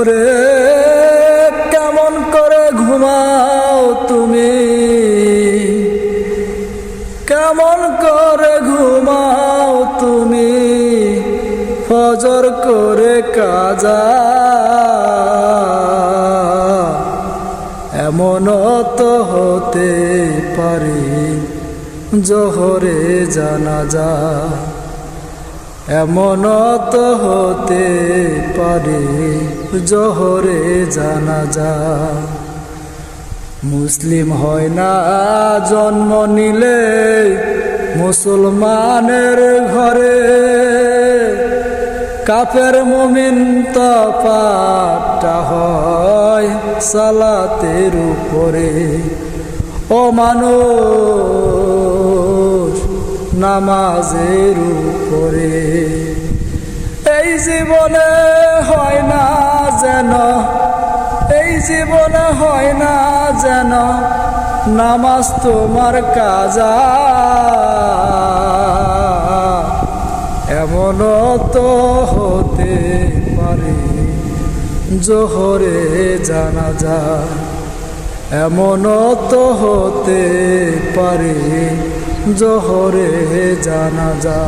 রে কেমন করে ঘুমাও তুমি, কেমন করে ঘুমাও তুমি, ফজর করে কাজা। এমন তো হতে পারে জোহরে জানাজা, এমন তো হতে পারে জোহরে জানাজা। মুসলিম হয় না জন্ম নিলে মুসলমানের ঘরে, কাফের মুমিন তো পাপটা হয় সালাতের উপরে। ও মানুষ নামাজের উপরে, এই জীবনে হয় না যেন, এই জীবনে হয় না যেন নামাজ তোমার কাজা। এমন তো হতে পারে জোহরে জানাজা, এমন তো হতে পারে জোহরে জানাজা।